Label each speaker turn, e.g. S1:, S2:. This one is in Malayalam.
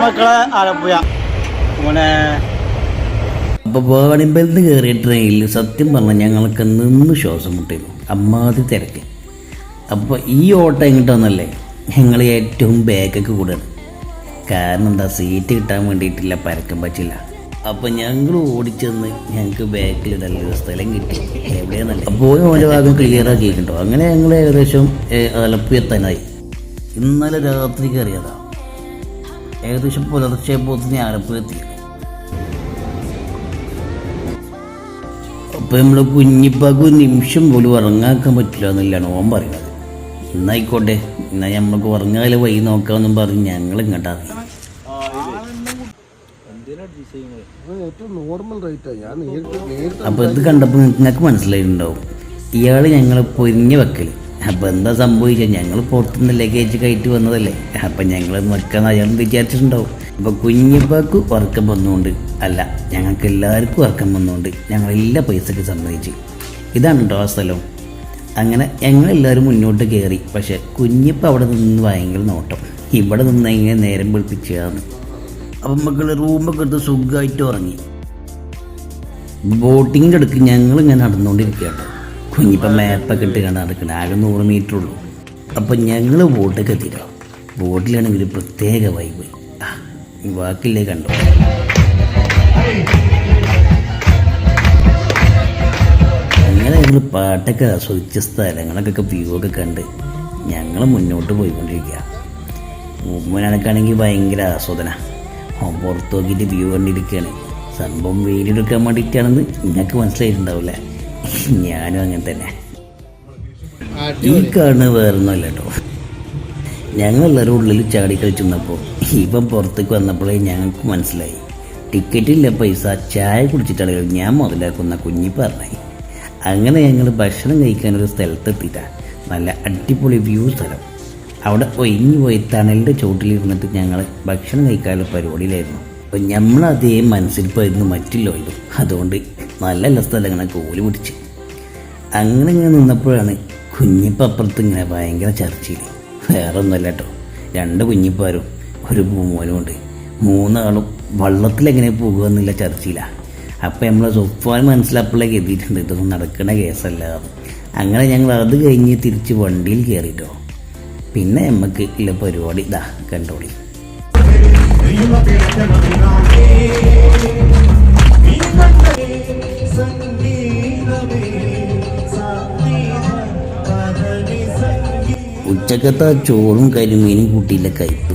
S1: മക്കളെ ആലപ്പുഴ മോനെ.
S2: അപ്പോൾ വാണിമ്പലത്ത് കയറിയ ട്രെയിനിൽ സത്യം പറഞ്ഞാൽ ഞങ്ങൾക്ക് നിന്ന് ശ്വാസം മുട്ടിയിരുന്നു, അമ്മാതി തിരക്ക്. അപ്പോൾ ഈ ഓട്ടം എങ്ങോട്ടാന്നല്ലേ ഞങ്ങൾ ഏറ്റവും ബാക്കൊക്കെ കൂടെയാണ്. കാരണം എന്താ, സീറ്റ് കിട്ടാൻ വേണ്ടിയിട്ടില്ല, പരക്കം പറ്റില്ല. അപ്പോൾ ഞങ്ങൾ ഓടിച്ചെന്ന് ഞങ്ങൾക്ക് ബാക്കിൽ നല്ലൊരു സ്ഥലം കിട്ടി. എവിടെയാന്നല്ല അപ്പോൾ ഓരോ ഭാഗം ക്ലിയർ ആക്കിയിട്ടുണ്ടോ. അങ്ങനെ ഞങ്ങൾ ഏകദേശം ആലപ്പുഴ എത്താനായി. ഇന്നലെ രാത്രി കയറിയതാ, ഏകദേശം പുലർച്ചെ പോത്തിന് ആലപ്പുഴ എത്തി. അപ്പോൾ നമ്മൾ കുഞ്ഞിപ്പാക്ക് ഒരു നിമിഷം പോലും ഉറങ്ങാക്കാൻ പറ്റില്ല എന്നില്ലാണ് ഓൻ പറയുന്നത്. എന്നായിക്കോട്ടെ, എന്നാൽ നമ്മൾക്ക് ഉറങ്ങാതെ വഴി നോക്കാമെന്നും പറഞ്ഞ് ഞങ്ങൾ ഇങ്ങോട്ടാണ്. അപ്പോൾ ഇത് കണ്ടപ്പോൾ നിങ്ങൾക്ക് മനസ്സിലായിട്ടുണ്ടാവും, ഇയാൾ ഞങ്ങൾ പൊരിഞ്ഞ് വെക്കൽ. അപ്പോൾ എന്താ സംഭവിച്ചാൽ ഞങ്ങൾ പുറത്തുനിന്ന് ലഗേജ് കയറ്റി വന്നതല്ലേ, അപ്പം ഞങ്ങൾ നിൽക്കാൻ അയാൾ വിചാരിച്ചിട്ടുണ്ടാവും. അപ്പോൾ കുഞ്ഞിപ്പാക്ക് ഉറക്കം വന്നുകൊണ്ട് അല്ല, ഞങ്ങൾക്ക് എല്ലാവർക്കും ഉറക്കം വന്നുകൊണ്ട് ഞങ്ങളെല്ലാ പൈസയ്ക്ക് സമ്മതിച്ച്. ഇതാണ് കേട്ടോ ആ സ്ഥലം. അങ്ങനെ ഞങ്ങളെല്ലാവരും മുന്നോട്ട് കയറി. പക്ഷേ കുഞ്ഞിപ്പം അവിടെ നിന്ന് ഭയങ്കര നോട്ടം, ഇവിടെ നിന്ന് എങ്ങനെ നേരം വെളുപ്പിച്ചാന്ന്. അപ്പം മക്കൾ റൂമൊക്കെ എടുത്ത് സുഖമായിട്ട് ഉറങ്ങി. ബോട്ടിങ്ങിൻ്റെ അടുക്ക് ഞങ്ങളിങ്ങനെ നടന്നുകൊണ്ടിരിക്കുകയാണ്. കുഞ്ഞിപ്പം മാപ്പൊക്കെ ഇട്ട് കണ്ട് നടക്കണം, ആകെ 100 മീറ്റർ ഉള്ളൂ. അപ്പം ഞങ്ങൾ ബോട്ടൊക്കെ എത്തിയിട്ടോ. ബോട്ടിലാണെങ്കിൽ ഒരു പ്രത്യേക വൈബ്, വാക്കില്ലേ കണ്ടോ. അങ്ങനെ ഞങ്ങൾ പാട്ടൊക്കെ ആസ്വദിച്ച സ്ഥലങ്ങളൊക്കെ വ്യൂ ഒക്കെ കണ്ട് ഞങ്ങൾ മുന്നോട്ട് പോയിക്കൊണ്ടിരിക്കുക. ഉമ്മനാണക്കാണെങ്കിൽ ഭയങ്കര ആസ്വാദന, പുറത്ത് നോക്കിയിട്ട് വ്യൂ കണ്ടിരിക്കുകയാണ്. സംഭവം വെയിലെടുക്കാൻ വേണ്ടിയിട്ടാണെന്ന് നിങ്ങൾക്ക് മനസ്സിലായിട്ടുണ്ടാവില്ല. ഞാനും അങ്ങനെ തന്നെ. ഈ കാണുന്നത് വേറൊന്നുമല്ല കേട്ടോ, ഞങ്ങളെല്ലാവരും ഉള്ളിൽ ചാടി കളിച്ചിരുന്നപ്പോൾ ഇപ്പം പുറത്തേക്ക് വന്നപ്പോഴേ ഞങ്ങൾക്ക് മനസ്സിലായി, ടിക്കറ്റില്ല പൈസ ചായ കുടിച്ചിട്ടാണ് ഞാൻ മുതലാക്കുന്ന കുഞ്ഞി പറഞ്ഞായി. അങ്ങനെ ഞങ്ങൾ ഭക്ഷണം കഴിക്കാനൊരു സ്ഥലത്തെത്തിയിട്ടാണ്. നല്ല അടിപൊളി വ്യൂ സ്ഥലം. അവിടെ ഒഴിഞ്ഞു പോയി തണലിൻ്റെ ചോട്ടിലിരുന്നിട്ട് ഞങ്ങൾ ഭക്ഷണം കഴിക്കാനുള്ള പരിപാടിയിലായിരുന്നു. അപ്പോൾ നമ്മൾ അതേ മനസ്സിൽ പോയിരുന്നു മറ്റില്ലോയിലും. അതുകൊണ്ട് നല്ല നല്ല സ്ഥലങ്ങളൊക്കെ ഓല് പിടിച്ച് അങ്ങനെ ഇങ്ങനെ നിന്നപ്പോഴാണ് കുഞ്ഞിപ്പം അപ്പുറത്ത് ഇങ്ങനെ ഭയങ്കര ചർച്ചയിൽ. വേറെ ഒന്നുമല്ല കേട്ടോ, 2 കുഞ്ഞിപ്പാരും ഒരു പൂമോനും ഉണ്ട്. 3 ആളും വള്ളത്തിലെങ്ങനെ പോകുമെന്നില്ല ചർച്ചയിലാണ്. അപ്പം നമ്മൾ സൊഫാൻ മനസ്സിലാപ്പിലേക്ക് എത്തിയിട്ടുണ്ട്, ഇതൊന്നും നടക്കുന്ന കേസല്ല. അങ്ങനെ ഞങ്ങൾ അത് കഴിഞ്ഞ് തിരിച്ച് വണ്ടിയിൽ കയറിയിട്ടോ. പിന്നെ നമുക്ക് ഉള്ള പരിപാടി ഇതാ കണ്ടോളി. ഉച്ചക്കത്തെ ചോറും കരിമീനും കൂട്ടിയില്ല കയ്പ്പ്.